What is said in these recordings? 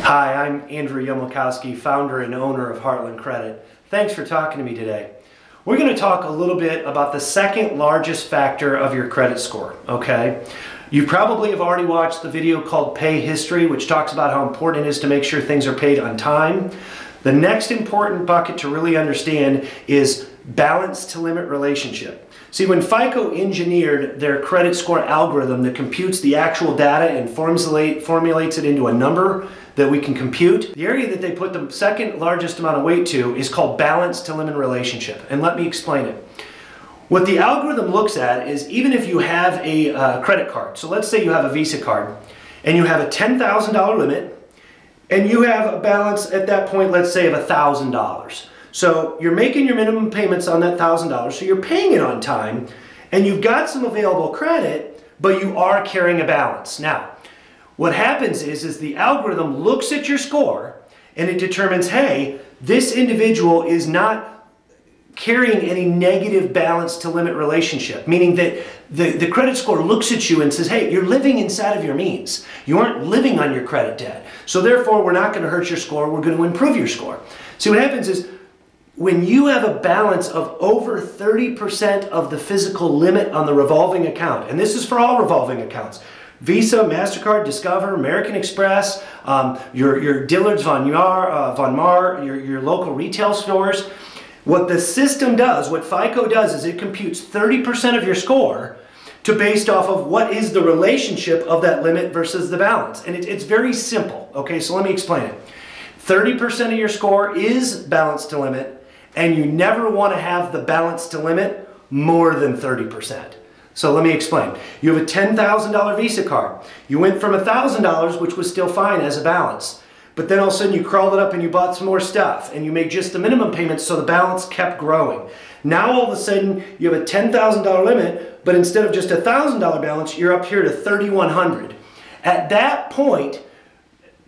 Hi, I'm Andrew Yomlikowski, founder and owner of Heartland Credit. Thanks for talking to me today. We're going to talk a little bit about the second largest factor of your credit score, okay? You probably have already watched the video called Pay History, which talks about how important it is to make sure things are paid on time. The next important bucket to really understand is balance to limit relationship. See, when FICO engineered their credit score algorithm that computes the actual data and formulates it into a number that we can compute, the area that they put the second largest amount of weight to is called balance to limit relationship. And let me explain it. What the algorithm looks at is even if you have a credit card, so let's say you have a Visa card and you have a $10,000 limit and you have a balance at that point, let's say, of $1,000. So you're making your minimum payments on that $1,000, so you're paying it on time, and you've got some available credit, but you are carrying a balance. Now, what happens is the algorithm looks at your score, and it determines, hey, this individual is not carrying any negative balance to limit relationship, meaning that the credit score looks at you and says, hey, you're living inside of your means. You aren't living on your credit debt. So therefore, we're not going to hurt your score. We're going to improve your score. See, what happens is when you have a balance of over 30% of the physical limit on the revolving account, and this is for all revolving accounts, Visa, MasterCard, Discover, American Express, your Dillard's, Von Maur, your local retail stores, what the system does, what FICO does, is it computes 30% of your score to based off of what is the relationship of that limit versus the balance. And it's very simple, okay? So let me explain it. 30% of your score is balance to limit, and you never want to have the balance to limit more than 30%. So let me explain. You have a $10,000 Visa card. You went from $1,000, which was still fine as a balance, but then all of a sudden you crawled it up and you bought some more stuff and you made just the minimum payments, so the balance kept growing. Now all of a sudden you have a $10,000 limit, but instead of just a $1,000 balance, you're up here to $3,100. At that point,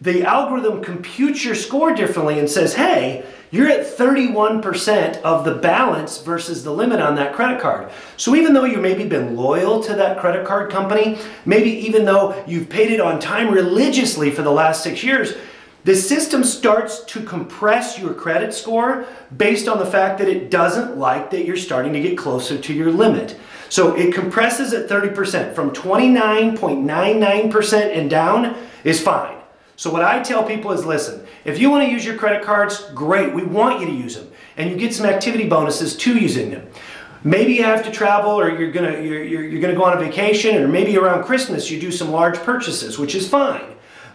the algorithm computes your score differently and says, hey, you're at 31% of the balance versus the limit on that credit card. So even though you maybe been loyal to that credit card company, maybe even though you've paid it on time religiously for the last 6 years, the system starts to compress your credit score based on the fact that it doesn't like that you're starting to get closer to your limit. So it compresses at 30%. From 29.99% and down is fine. So what I tell people is, listen, if you want to use your credit cards, great, we want you to use them. And you get some activity bonuses to using them. Maybe you have to travel, or you're gonna go on a vacation, or maybe around Christmas you do some large purchases, which is fine.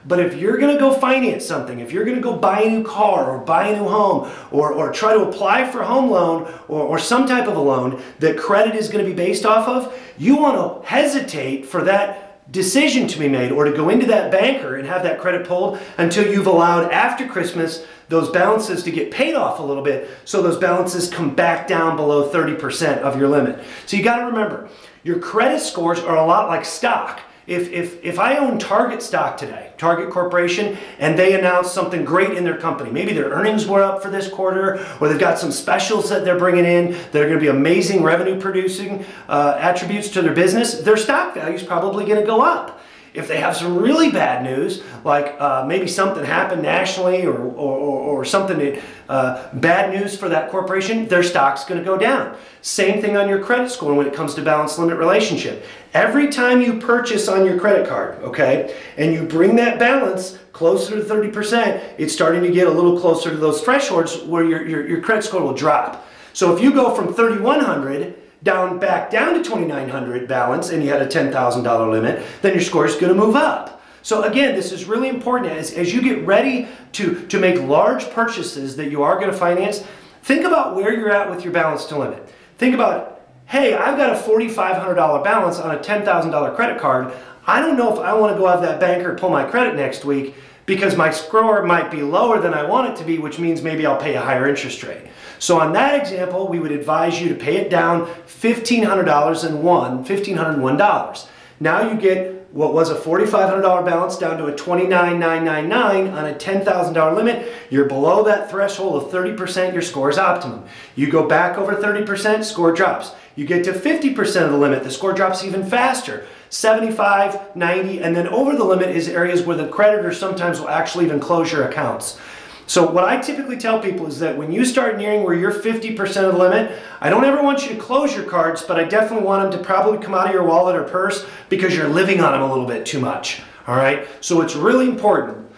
But if you're gonna go finance something, if you're gonna go buy a new car or buy a new home, or try to apply for a home loan or some type of a loan that credit is gonna be based off of, you wanna hesitate for that decision to be made, or to go into that banker and have that credit pulled until you've allowed, after Christmas, those balances to get paid off a little bit, so those balances come back down below 30% of your limit. So you got to remember, your credit scores are a lot like stock. If I own Target stock today, Target Corporation, and they announce something great in their company, maybe their earnings were up for this quarter, or they've got some specials that they're bringing in that are going to be amazing revenue producing attributes to their business, their stock value is probably going to go up. If they have some really bad news, like maybe something happened nationally or something bad news for that corporation, their stock's going to go down. Same thing on your credit score when it comes to balance limit relationship. Every time you purchase on your credit card, okay, and you bring that balance closer to 30%, it's starting to get a little closer to those thresholds where your credit score will drop. So if you go from 3,100 back down to 2,900 balance, and you had a $10,000 limit, then your score is going to move up. So again, this is really important as you get ready to make large purchases that you are going to finance. Think about where you're at with your balance to limit. Think about, hey, I've got a $4,500 balance on a $10,000 credit card. I don't know if I want to go have that banker pull my credit next week because my score might be lower than I want it to be, which means maybe I'll pay a higher interest rate. So on that example, we would advise you to pay it down $1,501. Now you get what was a $4,500 balance down to a $29,999 on a $10,000 limit. You're below that threshold of 30%, your score is optimum. You go back over 30%, score drops. You get to 50% of the limit, the score drops even faster. 75, 90, and then over the limit is areas where the creditor sometimes will actually even close your accounts. So what I typically tell people is that when you start nearing where you're 50% of the limit, I don't ever want you to close your cards, but I definitely want them to probably come out of your wallet or purse because you're living on them a little bit too much. All right? So it's really important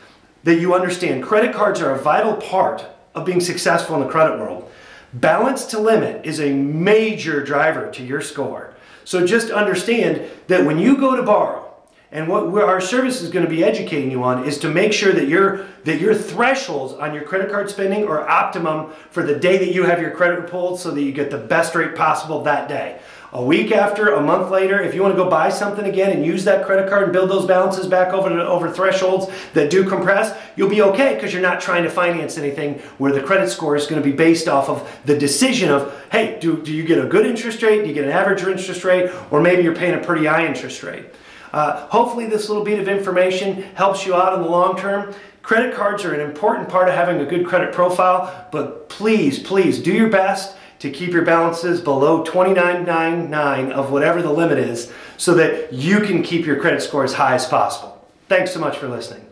that you understand credit cards are a vital part of being successful in the credit world. Balance to limit is a major driver to your score. So just understand that when you go to borrow, and what our service is going to be educating you on is to make sure that your thresholds on your credit card spending are optimum for the day that you have your credit pulled so that you get the best rate possible that day. A week after, a month later, if you want to go buy something again and use that credit card and build those balances back over thresholds that do compress, you'll be okay because you're not trying to finance anything where the credit score is going to be based off of the decision of, hey, do you get a good interest rate, do you get an average interest rate, or maybe you're paying a pretty high interest rate. Hopefully this little bit of information helps you out in the long term. Credit cards are an important part of having a good credit profile, but please, please do your best to keep your balances below $29.99 of whatever the limit is so that you can keep your credit score as high as possible. Thanks so much for listening.